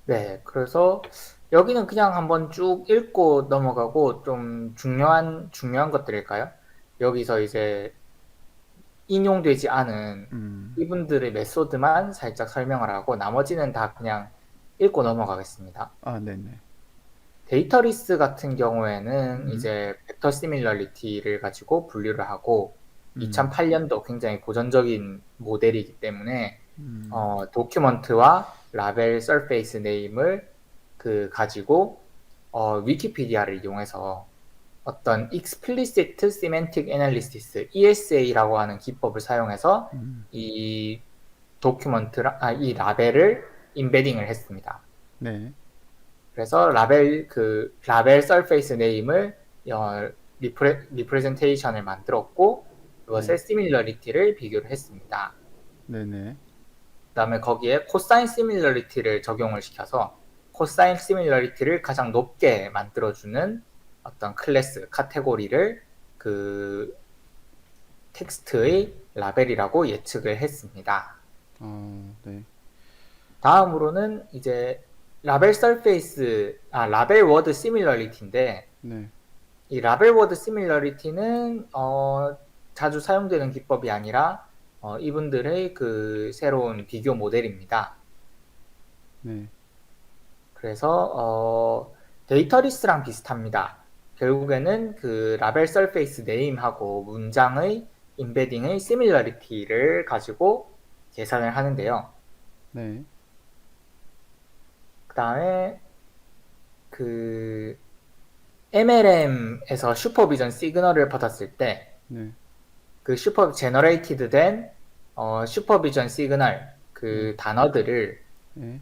네, 그래서 여기는 그냥 한번 쭉 읽고 넘어가고 좀 중요한 것들일까요? 여기서 이제 인용되지 않은 이분들의 메소드만 살짝 설명을 하고 나머지는 다 그냥 읽고 넘어가겠습니다. 아, 네네. 데이터리스 같은 경우에는 음, 이제 벡터 시밀러리티를 가지고 분류를 하고 음, 2008년도 굉장히 고전적인 모델이기 때문에 음, 도큐먼트와 라벨 서페이스 네임을 가지고 위키피디아를 이용해서 어떤 explicit semantic analysis ESA라고 하는 기법을 사용해서 이 이 라벨을 임베딩을 했습니다. 네, 그래서 라벨 서페이스 네임을 어, 리프레젠테이션을 만들었고 그것의 네, 시밀러리티를 비교를 했습니다. 네네. 그다음에 거기에 코사인 시밀러리티를 적용을 시켜서 코사인 시밀러리티를 가장 높게 만들어주는 어떤 카테고리를 그 텍스트의 라벨이라고 예측을 했습니다. 네, 다음으로는 이제 라벨 워드 시밀러리티인데 네, 이 라벨 워드 시밀러리티는 자주 사용되는 기법이 아니라 이분들의 새로운 비교 모델입니다. 네, 그래서 데이터리스랑 비슷합니다. 결국에는 그 라벨 서페이스 네임하고 문장의 임베딩의 시밀러리티를 가지고 계산을 하는데요. 네, 그 다음에 그 MLM에서 슈퍼비전 시그널을 받았을 때 네, 그 제너레이티드 된 슈퍼비전 시그널 네, 그 단어들을 네,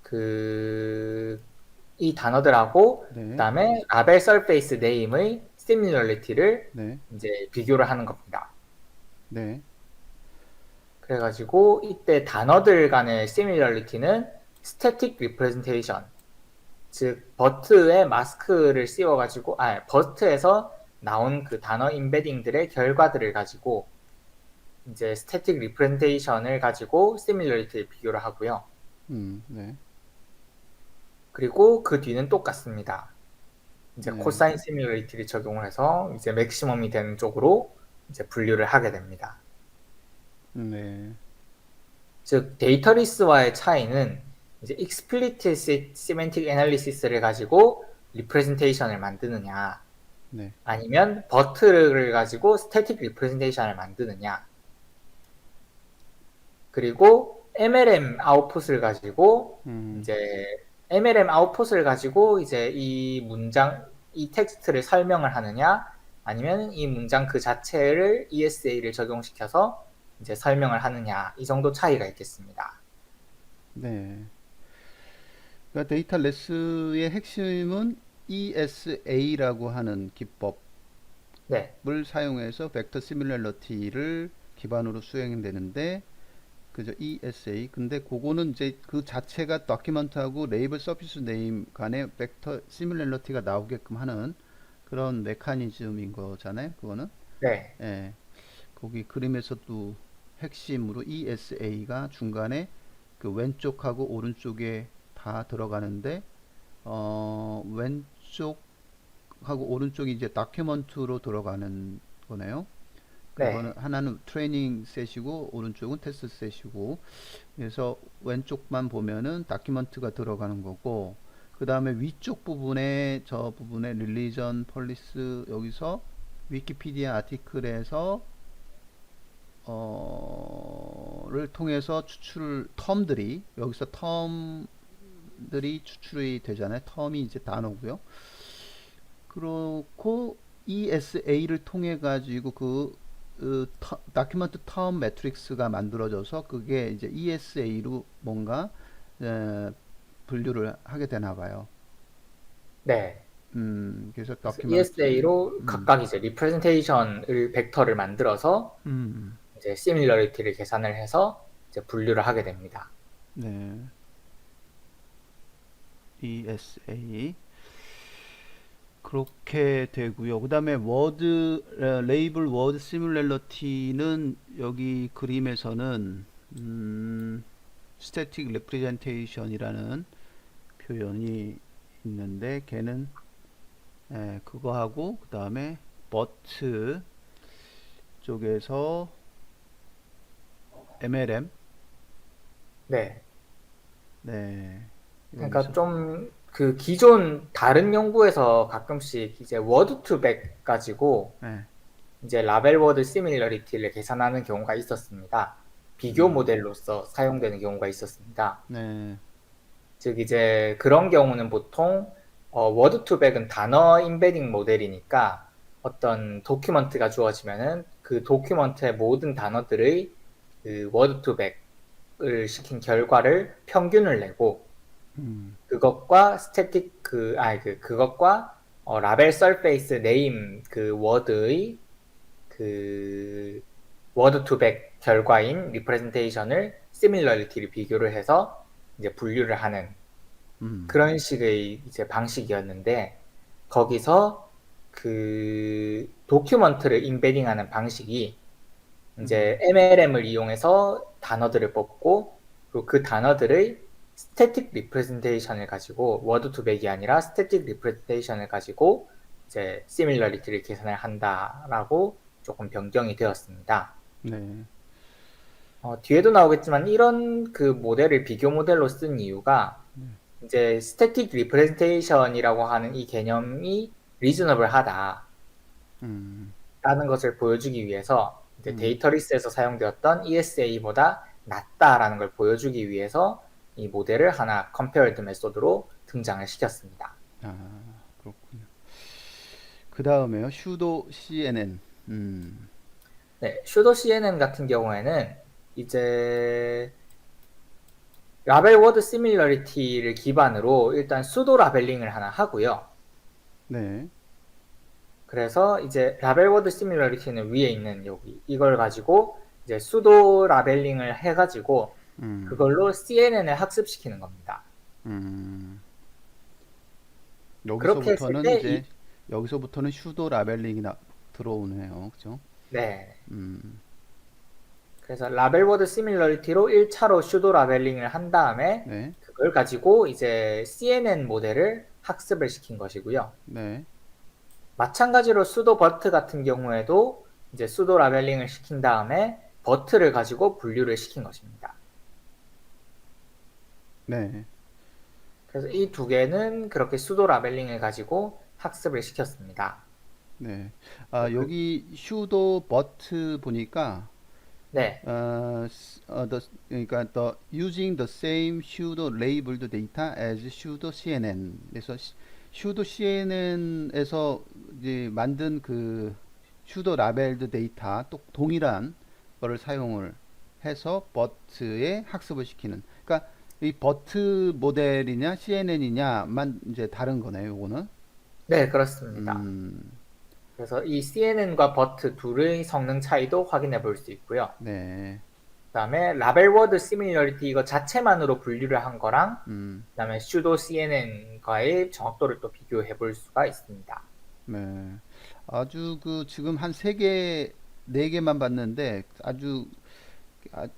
그 이 단어들하고 네, 그다음에 라벨 서페이스 네임의 시밀러리티를 네, 이제 비교를 하는 겁니다. 네, 그래가지고 이때 단어들 간의 시밀러리티는 스태틱 리프레젠테이션, 즉 버트에 마스크를 씌워가지고 버트에서 나온 그 단어 임베딩들의 결과들을 가지고 이제 스태틱 리프레젠테이션을 가지고 시밀러리티를 비교를 하고요. 네, 그리고 그 뒤는 똑같습니다. 이제 네, 코사인 시뮬레이티를 적용을 해서 이제 맥시멈이 되는 쪽으로 이제 분류를 하게 됩니다. 네, 즉 데이터리스와의 차이는 이제 explicit semantic analysis를 가지고 리프레젠테이션을 만드느냐 네, 아니면 버트를 가지고 static representation을 만드느냐 그리고 음, MLM 아웃풋을 가지고 이제 이 텍스트를 설명을 하느냐, 아니면 이 문장 그 자체를 ESA를 적용시켜서 이제 설명을 하느냐, 이 정도 차이가 있겠습니다. 네. 그러니까 데이터 레스의 핵심은 ESA라고 하는 기법을 네, 사용해서 벡터 시뮬러리티를 기반으로 수행되는데, 그죠? ESA. 근데 그거는 이제 그 자체가 다큐먼트하고 레이블 서피스 네임 간의 벡터 시뮬러리티가 나오게끔 하는 그런 메커니즘인 거잖아요. 그거는. 네, 예. 거기 그림에서도 핵심으로 ESA가 중간에 그 왼쪽하고 오른쪽에 다 들어가는데, 왼쪽하고 오른쪽이 이제 다큐먼트로 들어가는 거네요. 그거는 네, 하나는 트레이닝 셋이고 오른쪽은 테스트 셋이고, 그래서 왼쪽만 보면은 다큐먼트가 들어가는 거고, 그 다음에 위쪽 부분에 저 부분에 릴리전 폴리스 여기서 위키피디아 아티클에서 를 통해서 텀들이 여기서 텀들이 추출이 되잖아요. 텀이 이제 단어고요. 그렇고 ESA를 통해 가지고 다큐먼트 텀 매트릭스가 만들어져서 그게 이제 ESA로 뭔가 에, 분류를 하게 되나 봐요. 네. 그래서 그래서 다큐먼트, ESA로 각각 이제 리프레젠테이션을 벡터를 만들어서 음, 이제 시밀러리티를 계산을 해서 이제 분류를 하게 됩니다. 네, ESA 그렇게 되고요. 그다음에 레이블 워드 시뮬러리티는 여기 그림에서는 음, static representation이라는 표현이 있는데 걔는 그거 하고 그 다음에 but 쪽에서 MLM 네. 네 그러니까 여기서 좀 그 기존 다른 연구에서 가끔씩 이제 워드 투백 가지고 네, 이제 라벨 워드 시밀러리티를 계산하는 경우가 있었습니다. 비교 모델로서 사용되는 경우가 있었습니다. 네, 즉 이제 그런 경우는 보통 워드 투백은 단어 인베딩 모델이니까 어떤 도큐먼트가 주어지면은 그 도큐먼트의 모든 단어들의 그 워드 투백을 시킨 결과를 평균을 내고 그것과 스태틱 그것과 라벨 서페이스 네임 그 워드의 그 워드 투백 결과인 리프레젠테이션을 시밀러리티를 비교를 해서 이제 분류를 하는 그런 식의 이제 방식이었는데 거기서 그 도큐먼트를 인베딩하는 방식이 이제 MLM을 이용해서 단어들을 뽑고 그리고 그 단어들의 스태틱 리프레젠테이션을 가지고 워드 투백이 아니라 스태틱 리프레젠테이션을 가지고 이제 시밀러리티를 계산을 한다라고 조금 변경이 되었습니다. 네, 뒤에도 나오겠지만 이런 그 모델을 비교 모델로 쓴 이유가 이제 스태틱 리프레젠테이션이라고 하는 이 개념이 리즈너블하다라는 것을 보여주기 위해서 이제 데이터리스에서 사용되었던 ESA보다 낫다라는 걸 보여주기 위해서 이 모델을 하나 컴페어드 메소드로 등장을 시켰습니다. 아 그렇군요. 그 다음에요 sudo CNN 네, 슈도 CNN 같은 경우에는 이제 라벨 워드 시밀러리티를 기반으로 일단 수도 라벨링을 하나 하고요. 네, 그래서 이제 라벨 워드 시밀러리티는 위에 있는 여기 이걸 가지고 이제 수도 라벨링을 해가지고 그걸로 CNN을 학습시키는 겁니다. 그렇게 했을 여기서부터는 때 이제 여기서부터는 sudo 라벨링이 들어오네요, 그죠? 네. 그래서 라벨 워드 시밀러리티로 1차로 슈도 라벨링을 한 다음에 네, 그걸 가지고 이제 CNN 모델을 학습을 시킨 것이고요. 네, 마찬가지로 수도 버트 같은 경우에도 이제 수도 라벨링을 시킨 다음에 버트를 가지고 분류를 시킨 것입니다. 네, 그래서 이 두 개는 그렇게 수도 라벨링을 가지고 학습을 시켰습니다. 네. 네, 여기 sudo but 보니까 네, 그러니까 using the same sudo labeled data as sudo CNN. 그래서 sudo CNN에서 이제 만든 그 sudo labeled data 또 동일한 거를 사용을 해서 but에 학습을 시키는. 그러니까 이 but 모델이냐 CNN이냐만 이제 다른 거네요, 요거는. 네, 그렇습니다. 음, 그래서 이 CNN과 버트 둘의 성능 차이도 확인해 볼 수 있고요. 네, 그 다음에 라벨 워드 시밀러리티 이거 자체만으로 분류를 한 거랑 그 다음에 sudo CNN과의 정확도를 또 비교해 볼 수가 있습니다. 네. 아주 그 지금 한 세 개, 네 개만 봤는데 아주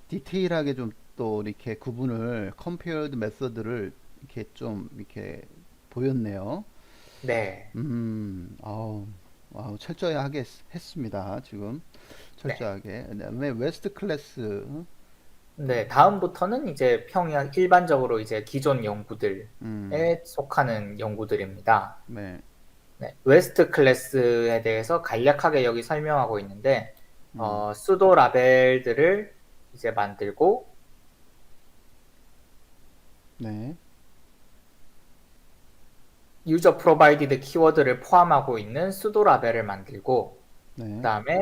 디테일하게 좀 또 이렇게 구분을 compared method를 이렇게 좀 이렇게 보였네요. 네, 아우, 철저히 하게 했습니다. 지금 네. 철저하게. 그다음에 웨스트 클래스, 네, 다음부터는 이제 평양 일반적으로 이제 기존 연구들에 속하는 연구들입니다. 네, 네, 웨스트 클래스에 대해서 간략하게 여기 설명하고 있는데, 수도 라벨들을 이제 만들고, 네, 유저 프로바이디드 키워드를 포함하고 있는 수도 라벨을 만들고, 그 네, 다음에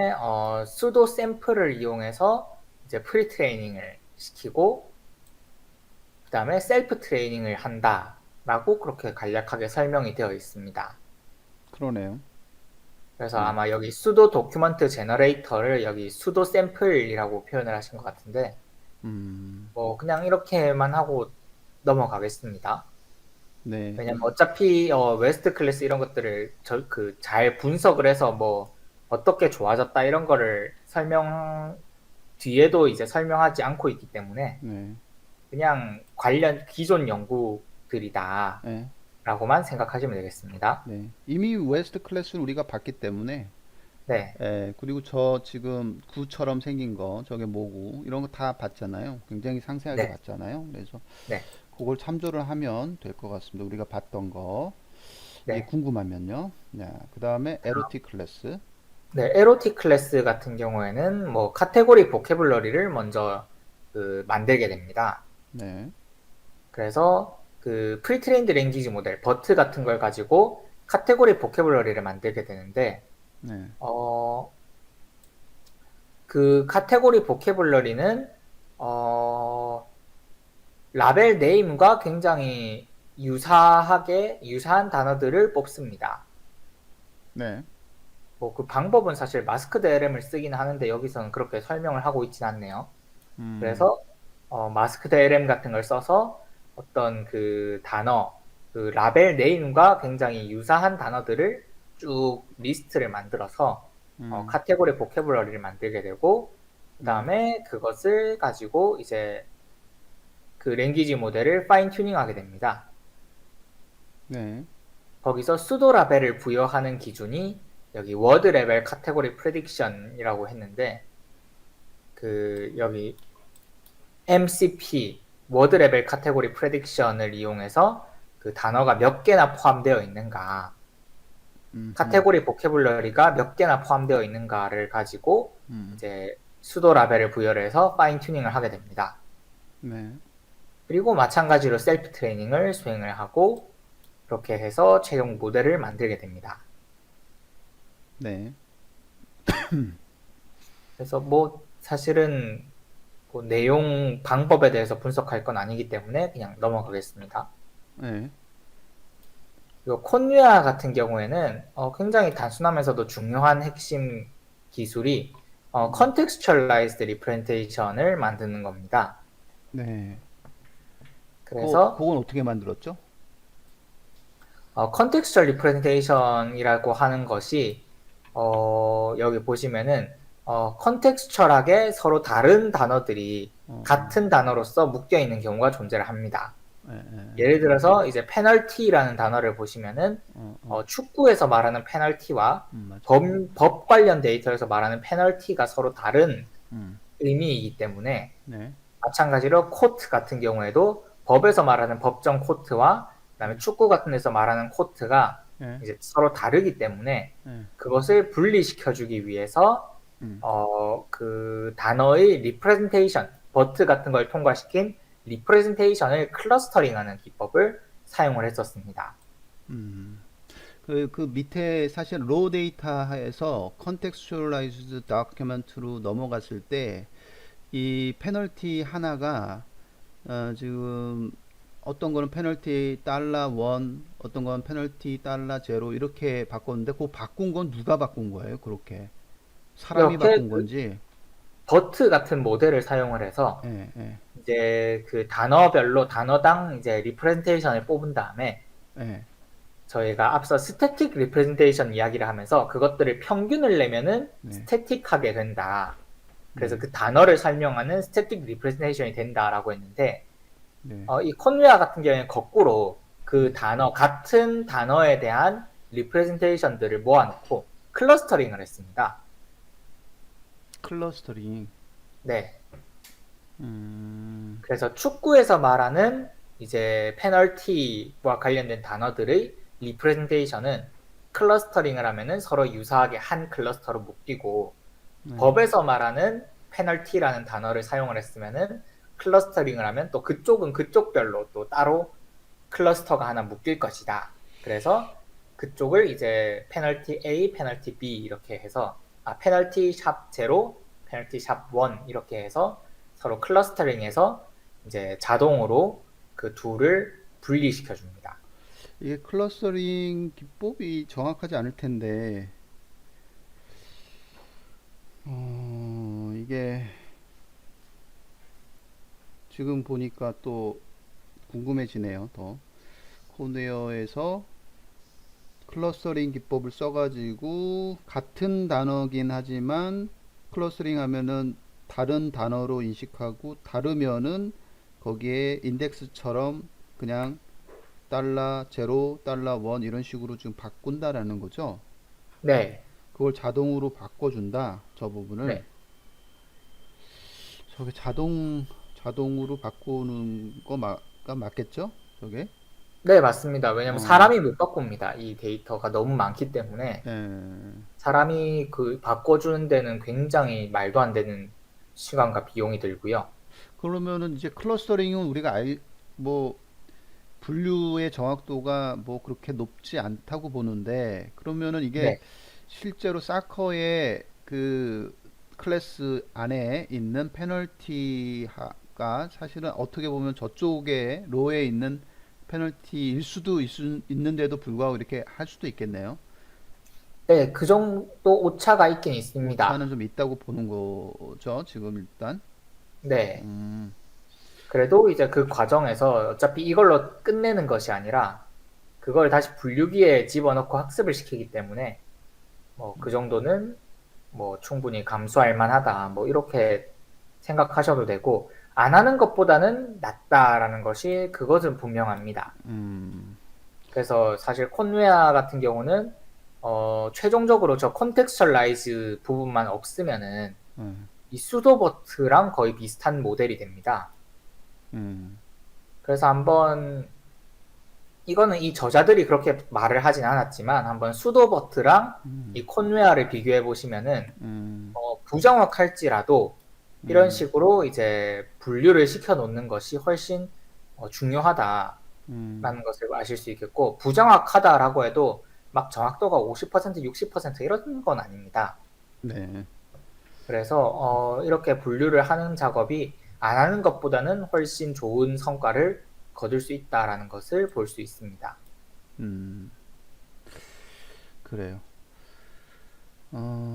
수도 샘플을 이용해서 이제 프리 트레이닝을 시키고, 그 다음에 셀프 트레이닝을 한다라고 그렇게 간략하게 설명이 되어 있습니다. 그러네요. 그래서 네, 아마 여기 수도 도큐먼트 제너레이터를 여기 수도 샘플이라고 표현을 하신 것 같은데, 뭐 그냥 이렇게만 하고 넘어가겠습니다. 네, 왜냐면 어차피 웨스트 클래스 이런 것들을 잘 분석을 해서 뭐 어떻게 좋아졌다 이런 거를 뒤에도 이제 설명하지 않고 있기 때문에 네. 그냥 관련 기존 연구들이다 네. 라고만 생각하시면 되겠습니다. 네. 이미 웨스트 클래스를 우리가 봤기 때문에 네, 예, 그리고 저 지금 구처럼 생긴 거, 저게 뭐고, 이런 거 다 봤잖아요. 굉장히 상세하게 네, 봤잖아요. 그래서 네, 그걸 참조를 하면 될 것 같습니다. 우리가 봤던 거. 이게 네. 궁금하면요. 네, 그 다음에 에로틱 클래스. 네, 에로틱 클래스 같은 경우에는 뭐 카테고리 보캐블러리를 먼저 만들게 됩니다. 네, 그래서 그 프리트레인드 랭귀지 모델, 버트 같은 걸 가지고 카테고리 보캐블러리를 만들게 되는데, 네, 어, 그 카테고리 보캐블러리는, 어, 라벨 네임과 굉장히 유사한 단어들을 뽑습니다. 네, 뭐 그 방법은 사실 마스크드 LM을 쓰긴 하는데 여기서는 그렇게 설명을 하고 있진 않네요. 음, 그래서 마스크드 LM 같은 걸 써서 어떤 그 단어, 그 라벨 네임과 굉장히 유사한 단어들을 쭉 리스트를 만들어서 음, 카테고리 보캐블러리를 만들게 되고 그 네, 다음에 그것을 가지고 이제 그 랭귀지 모델을 파인 튜닝하게 됩니다. 네, 거기서 수도 라벨을 부여하는 기준이 여기 워드 레벨 카테고리 프레딕션이라고 했는데 그 여기 MCP 워드 레벨 카테고리 프레딕션을 이용해서 그 단어가 몇 개나 포함되어 있는가, 음, 카테고리 보캐블러리가 몇 개나 포함되어 있는가를 가지고 음, 이제 수도 라벨을 부여를 해서 파인 튜닝을 하게 됩니다. 네, 그리고 마찬가지로 셀프 트레이닝을 수행을 하고 그렇게 해서 최종 모델을 만들게 됩니다. 네, 그래서 뭐 사실은 그 내용 방법에 대해서 분석할 건 아니기 때문에 그냥 넘어가겠습니다. 네. 그리고 콘유아 같은 경우에는 굉장히 단순하면서도 중요한 핵심 기술이 contextualized representation을 만드는 겁니다. 네. 그래서 그건 어떻게 만들었죠? contextual representation이라고 하는 것이 여기 보시면은 contextual하게 서로 다른 단어들이 어, 같은 단어로서 묶여 있는 경우가 존재를 합니다. 예, 예, 예를 들어서 이제 페널티라는 단어를 보시면은 축구에서 말하는 페널티와 맞아요. 법 관련 데이터에서 말하는 페널티가 서로 다른 음, 의미이기 때문에 네, 마찬가지로 코트 같은 경우에도 법에서 말하는 법정 코트와 그다음에 축구 같은 데서 말하는 코트가 예, 이제 서로 다르기 때문에 예, 그것을 분리시켜주기 위해서 음, 그 단어의 리프레젠테이션, 버트 같은 걸 통과시킨 리프레젠테이션을 클러스터링하는 기법을 사용을 했었습니다. 음. 그 밑에 사실 로 데이터에서 컨텍스츄얼라이즈드 다큐멘트로 넘어갔을 때 이 페널티 하나가 지금 어떤 거는 페널티 달러 원, 어떤 건 페널티 달러 제로 이렇게 바꿨는데 그 바꾼 건 누가 바꾼 거예요? 그렇게 사람이 이렇게 바꾼 건지? 버트 같은 모델을 사용을 해서 예, 예, 이제 그 단어별로 단어당 이제 리프레젠테이션을 뽑은 다음에 예, 저희가 앞서 스태틱 리프레젠테이션 이야기를 하면서 그것들을 평균을 내면은 네, 스태틱하게 된다. 그래서 네, 그 단어를 설명하는 스태틱 리프레젠테이션이 된다라고 했는데 네, 이 콘웨아 같은 경우에는 거꾸로 그 음, 단어 같은 단어에 대한 리프레젠테이션들을 모아놓고 클러스터링을 했습니다. 클러스터링, 네. 음, 그래서 축구에서 말하는 이제 페널티와 관련된 단어들의 리프레젠테이션은 클러스터링을 하면은 서로 유사하게 한 클러스터로 묶이고 네, 법에서 말하는 페널티라는 단어를 사용을 했으면은 클러스터링을 하면 또 그쪽은 그쪽별로 또 따로 클러스터가 하나 묶일 것이다. 그래서 그쪽을 이제 페널티 A, 페널티 B 이렇게 해서 페널티 샵 제로, 페널티 샵 원 이렇게 해서 서로 클러스터링해서 이제 자동으로 그 둘을 분리시켜 줍니다. 이게 클러스터링 기법이 정확하지 않을 텐데, 이게 지금 보니까 또 궁금해지네요. 더 코네어에서 클러스터링 기법을 써가지고 같은 단어긴 하지만 클러스터링 하면은 다른 단어로 인식하고 다르면은 거기에 인덱스처럼 그냥 달러 제로, 달러 원 이런 식으로 지금 바꾼다라는 거죠. 네, 그걸 자동으로 바꿔준다. 저 부분을. 네. 저게 자동으로 바꾸는 거가 맞겠죠? 저게? 네, 맞습니다. 왜냐면 어, 사람이 못 바꿉니다. 이 데이터가 너무 많기 때문에 예. 사람이 그 바꿔주는 데는 굉장히 말도 안 되는 시간과 비용이 들고요. 그러면은 이제 클러스터링은 우리가 뭐 분류의 정확도가 뭐 그렇게 높지 않다고 보는데 그러면은 이게 네. 실제로 사커의 그 클래스 안에 있는 페널티가 사실은 어떻게 보면 저쪽에 로에 있는 페널티일 수도 있는데도 불구하고 이렇게 할 수도 있겠네요. 네, 그 정도 오차가 있긴 있습니다. 오차는 좀 있다고 보는 거죠, 지금 일단. 네. 음, 그래도 이제 그 과정에서 어차피 이걸로 끝내는 것이 아니라 그걸 다시 분류기에 집어넣고 학습을 시키기 때문에 뭐 그 정도는 뭐 충분히 감수할 만하다. 뭐 이렇게 생각하셔도 되고 안 하는 것보다는 낫다라는 것이 그것은 분명합니다. 음, 그래서 사실 콘웨아 같은 경우는 최종적으로 저 콘텍스처라이즈 부분만 없으면은 음, 이 수도버트랑 거의 비슷한 모델이 됩니다. 음, 그래서 한번 이거는 이 저자들이 그렇게 말을 하진 않았지만 한번 수도버트랑 이 콘웨아를 비교해 보시면은 음, 부정확할지라도 이런 음, 식으로 이제 분류를 시켜 놓는 것이 훨씬 중요하다라는 음, 것을 아실 수 있겠고 부정확하다라고 해도 막 정확도가 50%, 60% 이런 건 아닙니다. 네. 그래서 이렇게 분류를 하는 작업이 안 하는 것보다는 훨씬 좋은 성과를 거둘 수 있다라는 것을 볼 수 있습니다. 음, 그래요.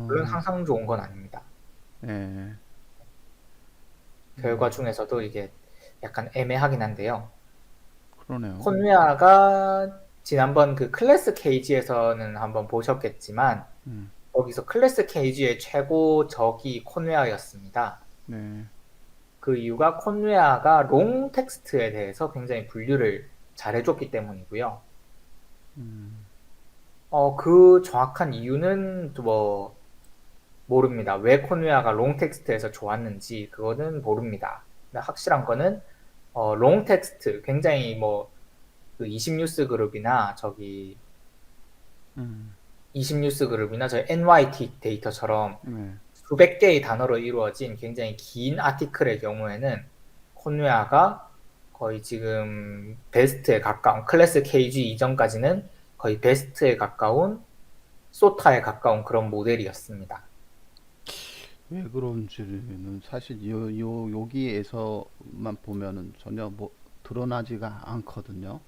물론 어, 항상 좋은 건 아닙니다. 예, 결과 중에서도 이게 약간 애매하긴 한데요. 그러네요. 콘웨아가 지난번 그 클래스 케이지에서는 한번 보셨겠지만 음, 거기서 클래스 케이지의 최고 적이 콘웨아였습니다. 네, 그 이유가 콘웨아가 롱 텍스트에 대해서 굉장히 분류를 잘해줬기 때문이고요. 그 정확한 이유는 뭐 모릅니다. 왜 콘웨아가 롱 텍스트에서 좋았는지 그거는 모릅니다. 근데 확실한 거는 롱 텍스트 굉장히 뭐 그 20뉴스 그룹이나 저기 음, 20뉴스 그룹이나 저희 NYT 데이터처럼 네, 수백 개의 단어로 이루어진 굉장히 긴 아티클의 경우에는 콘웨아가 거의 지금 베스트에 가까운 클래스 KG 이전까지는 거의 베스트에 가까운 소타에 가까운 그런 모델이었습니다. 왜 그런지는 사실 여기에서만 보면은 전혀 뭐 드러나지가 않거든요.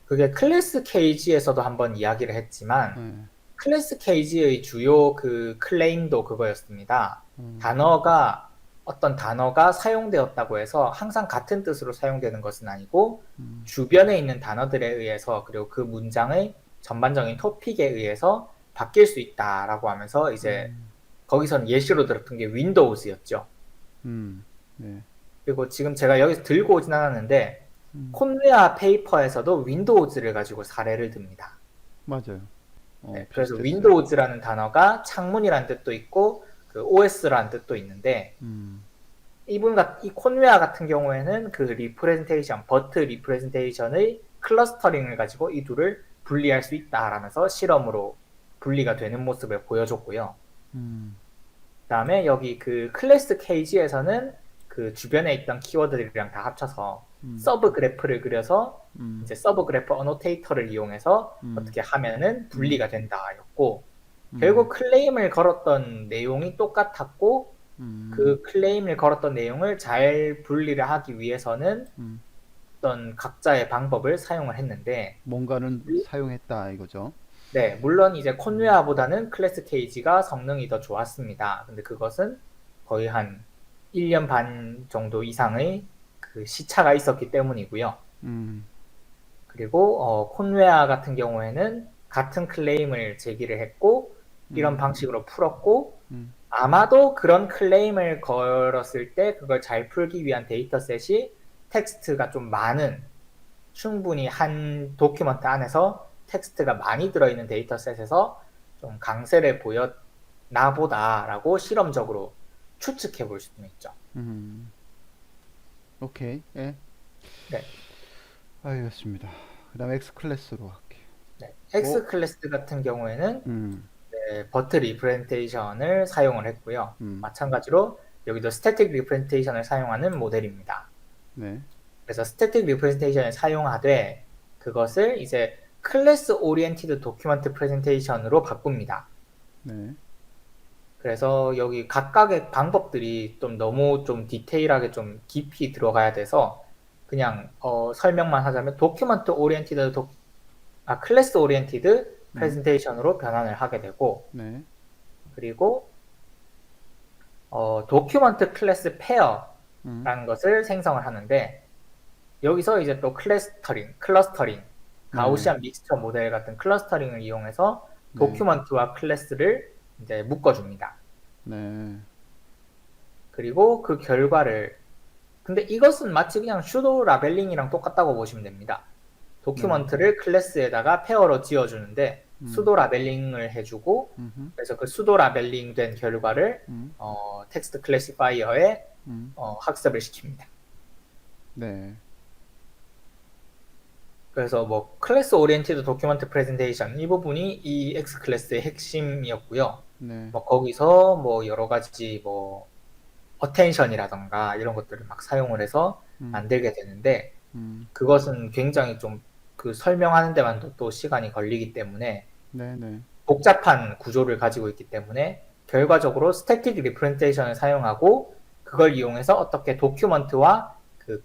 그게 클래스 KG에서도 한번 이야기를 했지만 네, 클래스 KG의 주요 그 클레임도 그거였습니다. 단어가 어떤 단어가 사용되었다고 해서 항상 같은 뜻으로 사용되는 것은 아니고 주변에 있는 단어들에 의해서 그리고 그 문장의 전반적인 토픽에 의해서 바뀔 수 있다라고 하면서 이제 거기서는 예시로 들었던 게 윈도우즈였죠. 네, 그리고 지금 제가 여기서 들고 오진 않았는데 콘웨아 페이퍼에서도 윈도우즈를 가지고 사례를 듭니다. 맞아요. 네, 그래서 비슷했어요. 윈도우즈라는 단어가 창문이란 뜻도 있고 그 OS라는 뜻도 있는데 이 콘웨아 같은 경우에는 그 리프레젠테이션, 버트 리프레젠테이션의 클러스터링을 가지고 이 둘을 분리할 수 있다라면서 실험으로 분리가 되는 모습을 보여줬고요. 그다음에 여기 그 클래스 케이지에서는 그 주변에 있던 키워드들이랑 다 합쳐서 서브 그래프를 그려서 이제 서브 그래프 어노테이터를 이용해서 어떻게 하면은 분리가 된다였고 결국 클레임을 걸었던 내용이 똑같았고 그 클레임을 걸었던 내용을 잘 분리를 하기 위해서는 어떤 각자의 방법을 사용을 했는데 뭔가는 사용했다 이거죠. 네, 물론 이제 콘웨아보다는 클래스 케이지가 성능이 더 좋았습니다. 근데 그것은 거의 한 1년 반 정도 이상의 그 시차가 있었기 때문이고요. 그리고 콘웨아 같은 경우에는 같은 클레임을 제기를 했고 이런 방식으로 풀었고 아마도 그런 클레임을 걸었을 때 그걸 잘 풀기 위한 데이터셋이 텍스트가 좀 많은, 충분히 한 도큐먼트 안에서 텍스트가 많이 들어있는 데이터셋에서 좀 강세를 보였나 보다라고 실험적으로 추측해 볼 수는 있죠. 오케이. 예. 네. 알겠습니다. 그 다음에 X 클래스로 할게요. 네. 오, X 클래스 같은 경우에는 음, 네, 버트 리프레젠테이션을 사용을 했고요. 음, 마찬가지로 여기도 스태틱 리프레젠테이션을 사용하는 모델입니다. 네, 그래서 스태틱 리프레젠테이션을 사용하되 그것을 이제 클래스 오리엔티드 도큐먼트 프레젠테이션으로 바꿉니다. 네, 그래서 여기 각각의 방법들이 좀 너무 좀 디테일하게 좀 깊이 들어가야 돼서 그냥 설명만 하자면 도큐먼트 오리엔티드 클래스 오리엔티드 프레젠테이션으로 변환을 하게 되고, 네, 그리고 도큐먼트 클래스 음, 페어라는 것을 생성을 하는데, 여기서 이제 또 클러스터링, 네, 가우시안 믹스처 모델 같은 클러스터링을 이용해서 네, 도큐먼트와 클래스를 이제 묶어줍니다. 네, 그리고 그 결과를, 근데 이것은 마치 그냥 슈도 라벨링이랑 똑같다고 보시면 됩니다. 네, 도큐먼트를 클래스에다가 페어로 지어주는데 음, 수도 라벨링을 해주고, 음, 그래서 그 수도 라벨링 된 결과를 음, 텍스트 클래시파이어에 음, 학습을 시킵니다. 네, 그래서 뭐 클래스 오리엔티드 도큐먼트 프레젠테이션 이 부분이 이 X 클래스의 핵심이었고요. 네, 뭐 거기서 뭐 여러 가지 뭐 어텐션이라던가 이런 것들을 막 사용을 해서 음, 만들게 되는데, 음, 그것은 굉장히 좀 그 설명하는 데만 또 시간이 걸리기 때문에 네, 네, 복잡한 구조를 가지고 있기 때문에 결과적으로 스태틱 리프레젠테이션을 사용하고 그걸 이용해서 어떻게 도큐먼트와 그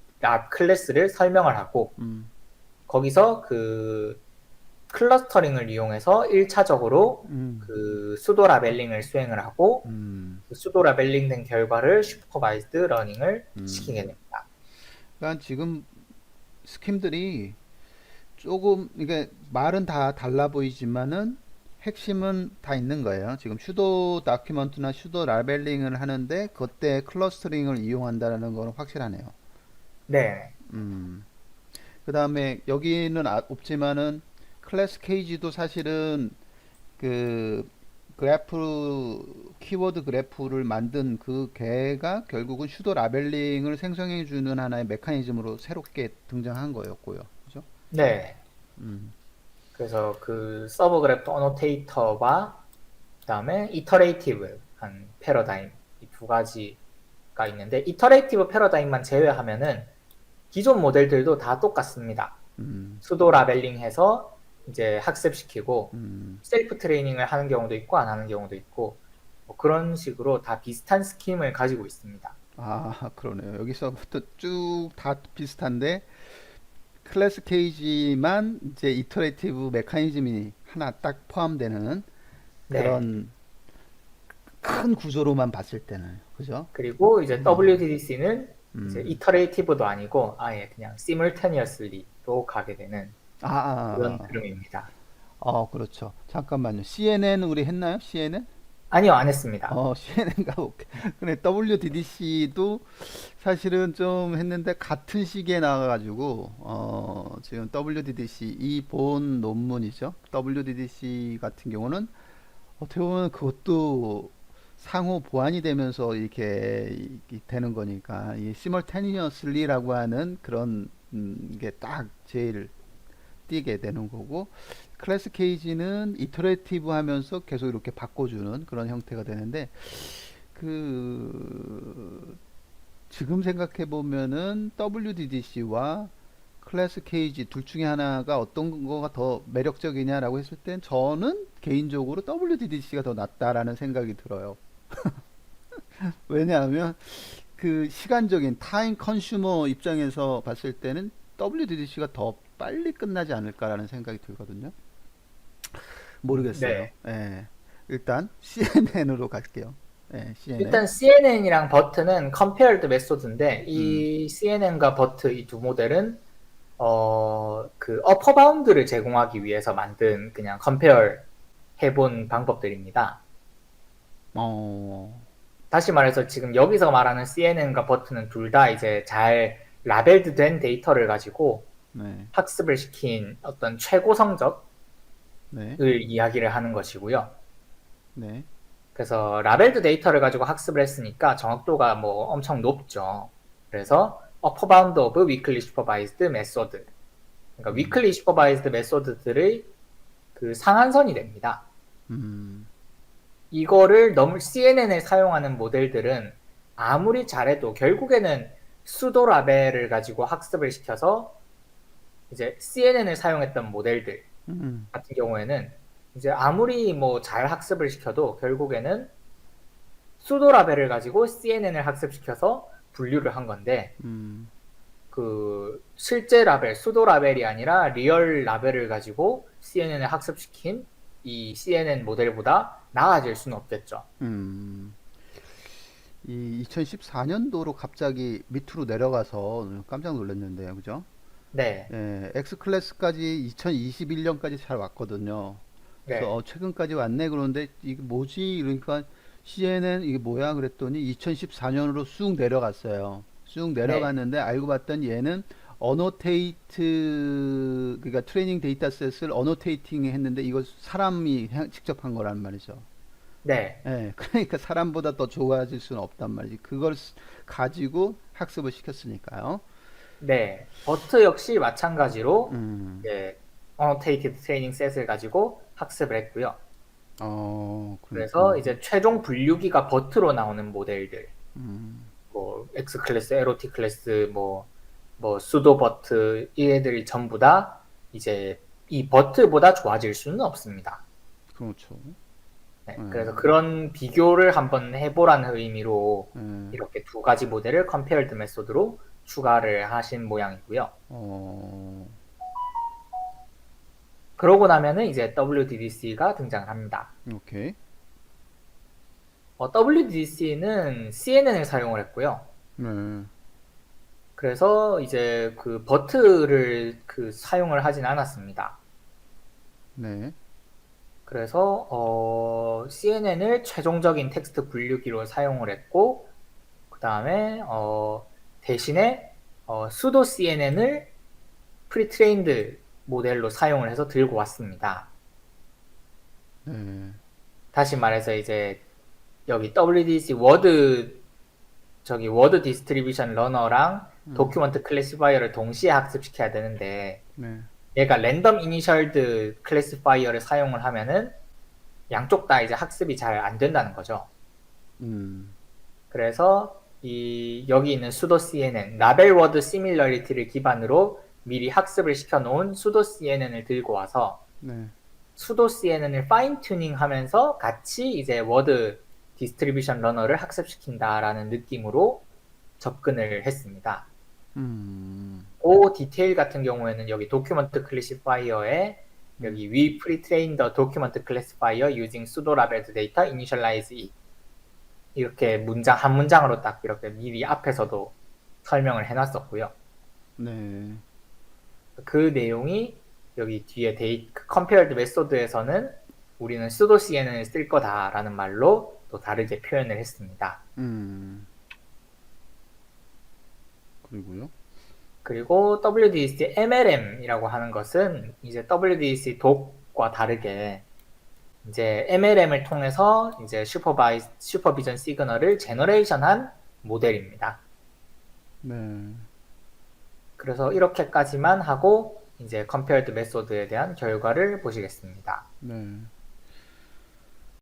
클래스를 설명을 하고, 음, 거기서 그 클러스터링을 이용해서 1차적으로 음, 그 수도 라벨링을 수행을 하고 음, 그 수도 라벨링 된 결과를 슈퍼바이즈드 러닝을 시키게 음. 됩니다. 그러니까 지금 스킴들이 조금 이게 말은 다 달라 보이지만은 핵심은 다 있는 거예요. 지금 슈도 다큐먼트나 슈도 라벨링을 하는데 그때 클러스터링을 이용한다는 거는 확실하네요. 네. 음. 그 다음에 여기는 없지만은 클래스 케이지도 사실은 그 그래프 키워드 그래프를 만든 그 개가 결국은 슈도 라벨링을 생성해 주는 하나의 메커니즘으로 새롭게 등장한 거였고요. 그죠? 네. 음. 그래서 그 서브 그래프 어노테이터와 그다음에 이터레이티브 한 패러다임 이 두 가지가 있는데, 이터레이티브 패러다임만 제외하면은 기존 모델들도 다 똑같습니다. 음. 수도 라벨링해서 이제 학습시키고 음. 셀프 트레이닝을 하는 경우도 있고 안 하는 경우도 있고, 뭐 그런 식으로 다 비슷한 스킴을 가지고 있습니다. 아, 그러네요. 여기서부터 쭉 다 비슷한데 클래스 케이지만 이제 이터레이티브 메커니즘이 하나 딱 포함되는 네. 그런 큰 구조로만 봤을 때는 그죠? 그리고 이제 WDDC는 이제 음. 이터레이티브도 아니고 아예 그냥 simultaneously로 가게 되는 그런 아, 흐름입니다. 그렇죠. 잠깐만요. CNN 우리 했나요? CNN? 아니요, 안 했습니다. CNN가 오케이. 근데 WDDC도 사실은 좀 했는데 같은 시기에 나와가지고 지금 WDDC 이 본 논문이죠. WDDC 같은 경우는 어떻게 보면 그것도 상호 보완이 되면서 이렇게 되는 거니까 이 simultaneously라고 하는 그런 게 딱 제일 띄게 되는 거고 클래스 케이지는 이터레이티브 하면서 계속 이렇게 바꿔주는 그런 형태가 되는데 그 지금 생각해 보면은 WDDC와 클래스 케이지 둘 중에 하나가 어떤 거가 더 매력적이냐라고 했을 땐 저는 개인적으로 WDDC가 더 낫다라는 생각이 들어요. 왜냐하면 그 시간적인 타임 컨슈머 입장에서 봤을 때는 WDDC가 더 빨리 끝나지 않을까라는 생각이 들거든요. 모르겠어요. 네. 예. 일단 CNN으로 갈게요. 예, CNN. 일단 CNN이랑 버트는 compared 메소드인데, 음. 이 CNN과 버트 이 두 모델은 그 어퍼 바운드를 제공하기 위해서 만든 그냥 compare 해본 방법들입니다. 어. 다시 말해서 지금 여기서 말하는 CNN과 버트는 둘 다 이제 잘 라벨드 된 데이터를 가지고 네. 학습을 시킨 어떤 최고 성적을 네. 이야기를 하는 것이고요. 네. 그래서 라벨드 데이터를 가지고 학습을 했으니까 정확도가 뭐 엄청 높죠. 그래서 upper bound of weakly supervised method. 그러니까 weakly supervised method들의 그 상한선이 됩니다. 이거를 너무 CNN을 사용하는 모델들은 아무리 잘해도 결국에는 수도 라벨을 가지고 학습을 시켜서 이제 CNN을 사용했던 모델들 같은 경우에는 이제 아무리 뭐 잘 학습을 시켜도 결국에는 수도 라벨을 가지고 CNN을 학습시켜서 분류를 한 건데 그 실제 라벨, 수도 라벨이 아니라 리얼 라벨을 가지고 CNN을 학습시킨 이 CNN 모델보다 나아질 수는 없겠죠. 이 2014년도로 갑자기 밑으로 내려가서 깜짝 놀랐는데요, 그죠? 네, 예, X 클래스까지 2021년까지 잘 왔거든요. 그래서 네, 최근까지 왔네. 그런데 이게 뭐지? 그러니까 CNN 이게 뭐야? 그랬더니 2014년으로 쑥 내려갔어요. 쑥 네, 내려갔는데 알고 봤더니 얘는 어노테이트 그러니까 트레이닝 데이터셋을 어노테이팅 했는데 이거 사람이 직접 한 거란 말이죠. 네, 예, 그러니까 사람보다 더 좋아질 수는 없단 말이지. 그걸 가지고 학습을 시켰으니까요. 네. 버트 역시 마찬가지로 음, 이제 annotated training set을 가지고 학습을 했고요. 그래서 그렇구나. 이제 최종 분류기가 버트로 나오는 모델들, 뭐 X 클래스, LOT 클래스, 뭐 수도 버트 이 애들이 전부 다 이제 이 버트보다 좋아질 수는 없습니다. 그렇죠. 네, 예, 그래서 그런 비교를 한번 해보라는 의미로 예, 이렇게 두 가지 모델을 compared 메소드로 추가를 하신 모양이고요. 어, 그러고 나면은 이제 WDDC가 등장을 합니다. 오케이. WDDC는 CNN을 사용을 했고요. 네, 그래서 이제 그 버트를 그 사용을 하진 않았습니다. 네, 그래서 CNN을 최종적인 텍스트 분류기로 사용을 했고 그 다음에 대신에 수도 CNN을 프리트레인드 모델로 사용을 해서 들고 왔습니다. 네, 다시 말해서 이제 여기 WDC 워드 디스트리뷰션 러너랑 도큐먼트 클래시파이어를 동시에 학습시켜야 되는데 네, 얘가 랜덤 이니셜드 클래시파이어를 사용을 하면은 양쪽 다 이제 학습이 잘 안 된다는 거죠. 음, 그래서 이 여기 있는 수도 CNN 라벨 워드 시밀러리티를 기반으로 미리 학습을 시켜놓은 수도 CNN을 들고 와서 네, 수도 CNN을 파인 튜닝 하면서 같이 이제 워드 디스트리뷰션 러너를 학습시킨다라는 느낌으로 접근을 했습니다. 음, 그 디테일 같은 경우에는 여기 도큐먼트 클래시파이어에 여기 we pre-train the document classifier using pseudo labeled data initialize it 이렇게 문장 한 문장으로 딱 이렇게 미리 앞에서도 설명을 해놨었고요. 네, 그 내용이 여기 뒤에 compared method에서는 우리는 pseudo CNN을 쓸 거다라는 말로 또 다르게 표현을 했습니다. 음, 그리고요. 그리고 WDC MLM이라고 하는 것은 이제 WDC 독과 다르게 이제 MLM을 통해서 이제 슈퍼비전 시그널을 제너레이션한 모델입니다. 네, 그래서 이렇게까지만 하고 이제 compared method에 대한 결과를 보시겠습니다. 네.